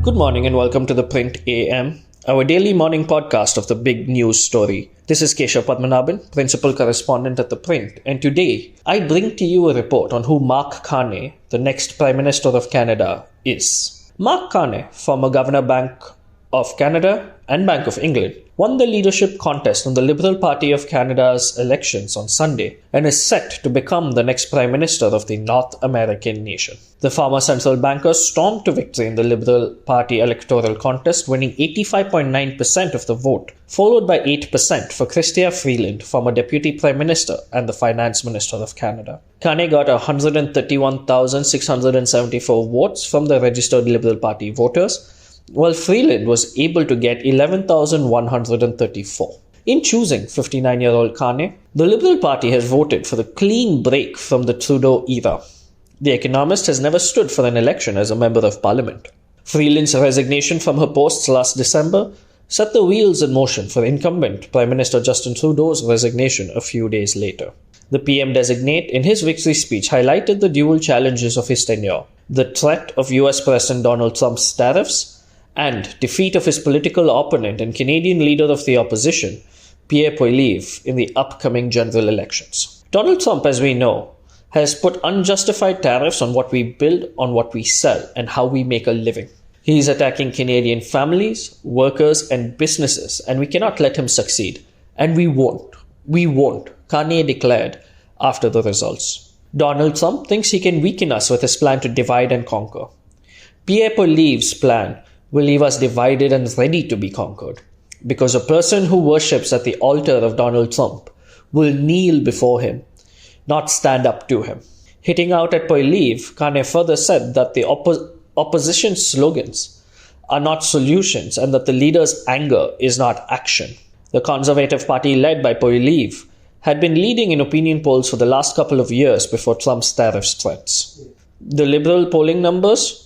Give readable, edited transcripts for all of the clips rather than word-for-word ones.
Good morning and welcome to the Print AM, our daily morning podcast of the big news story. This is Keshav Padmanabhan, Principal Correspondent at The Print, and today I bring to you a report on who Mark Carney, the next Prime Minister of Canada, is. Mark Carney, former Governor Bank of Canada and Bank of England, won the leadership contest on the Liberal Party of Canada's elections on Sunday and is set to become the next Prime Minister of the North American nation. The former central banker stormed to victory in the Liberal Party electoral contest, winning 85.9% of the vote, followed by 8% for Chrystia Freeland, former Deputy Prime Minister and the Finance Minister of Canada. Carney got 131,674 votes from the registered Liberal Party voters, while Freeland was able to get 11,134. In choosing 59-year-old Carney, the Liberal Party has voted for a clean break from the Trudeau era. The Economist has never stood for an election as a Member of Parliament. Freeland's resignation from her posts last December set the wheels in motion for incumbent Prime Minister Justin Trudeau's resignation a few days later. The PM-designate, in his victory speech, highlighted the dual challenges of his tenure: the threat of US President Donald Trump's tariffs and defeat of his political opponent and Canadian leader of the opposition, Pierre Poilievre, in the upcoming general elections. Donald Trump, as we know, has put unjustified tariffs on what we build, on what we sell, and how we make a living. He is attacking Canadian families, workers, and businesses, and we cannot let him succeed. And we won't. We won't, Carney declared after the results. Donald Trump thinks he can weaken us with his plan to divide and conquer. Pierre Poilievre's plan will leave us divided and ready to be conquered, because a person who worships at the altar of Donald Trump will kneel before him, not stand up to him. Hitting out at Poilievre, Carney further said that the opposition's slogans are not solutions and that the leader's anger is not action. The Conservative Party, led by Poilievre, had been leading in opinion polls for the last couple of years before Trump's tariffs threats. The Liberal polling numbers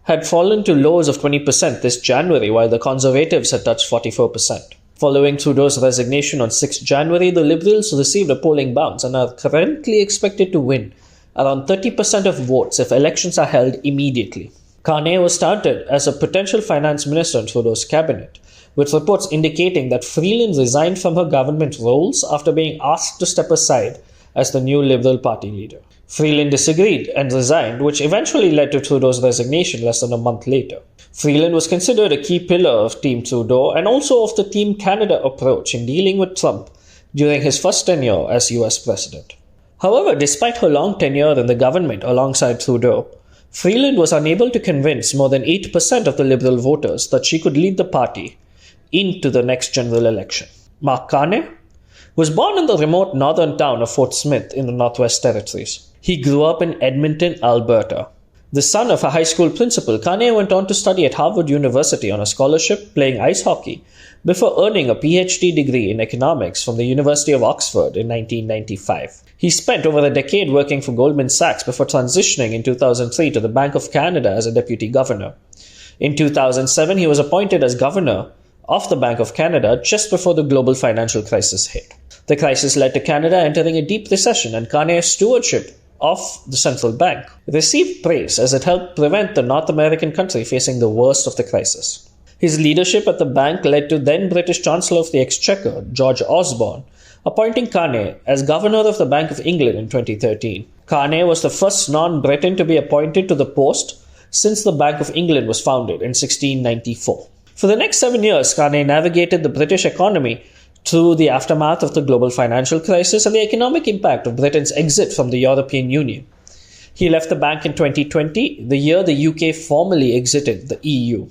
had fallen to lows of 20% this January, while the Conservatives had touched 44%. Following Trudeau's resignation on 6 January, the Liberals received a polling bounce and are currently expected to win around 30% of votes if elections are held immediately. Carney was touted as a potential finance minister in Trudeau's cabinet, with reports indicating that Freeland resigned from her government roles after being asked to step aside as the new Liberal Party leader. Freeland disagreed and resigned, which eventually led to Trudeau's resignation less than a month later. Freeland was considered a key pillar of Team Trudeau and also of the Team Canada approach in dealing with Trump during his first tenure as US President. However, despite her long tenure in the government alongside Trudeau, Freeland was unable to convince more than 8% of the Liberal voters that she could lead the party into the next general election. Mark Carney was born in the remote northern town of Fort Smith in the Northwest Territories. He grew up in Edmonton, Alberta. The son of a high school principal, Carney went on to study at Harvard University on a scholarship, playing ice hockey, before earning a PhD degree in economics from the University of Oxford in 1995. He spent over a decade working for Goldman Sachs before transitioning in 2003 to the Bank of Canada as a deputy governor. In 2007, he was appointed as governor of the Bank of Canada just before the global financial crisis hit. The crisis led to Canada entering a deep recession, and Carney's stewardship of the central bank received praise as it helped prevent the North American country facing the worst of the crisis. His leadership at the bank led to then British Chancellor of the Exchequer, George Osborne, appointing Carney as Governor of the Bank of England in 2013. Carney was the first non-Briton to be appointed to the post since the Bank of England was founded in 1694. For the next 7 years, Carney navigated the British economy through the aftermath of the global financial crisis and the economic impact of Britain's exit from the European Union. He left the bank in 2020, the year the UK formally exited the EU.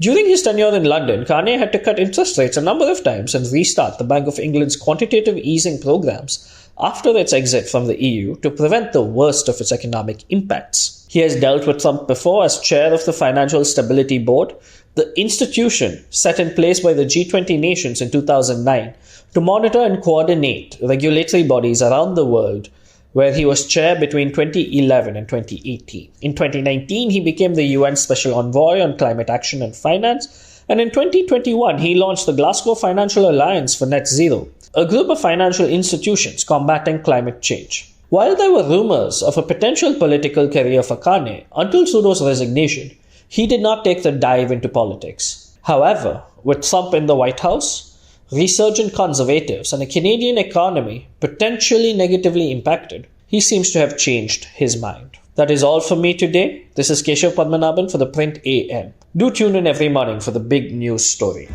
During his tenure in London, Carney had to cut interest rates a number of times and restart the Bank of England's quantitative easing programs after its exit from the EU to prevent the worst of its economic impacts. He has dealt with Trump before as chair of the Financial Stability Board, the institution set in place by the G20 nations in 2009 to monitor and coordinate regulatory bodies around the world, where he was chair between 2011 and 2018. In 2019, he became the UN Special Envoy on Climate Action and Finance, and in 2021, he launched the Glasgow Financial Alliance for Net Zero, a group of financial institutions combating climate change. While there were rumors of a potential political career for Carney, until Trudeau's resignation, He did not take the dive into politics. However, with Trump in the White House, resurgent conservatives, and a Canadian economy potentially negatively impacted, he seems to have changed his mind. That is all from me today. This is Keshav Padmanabhan for the Print AM. Do tune in every morning for the big news story.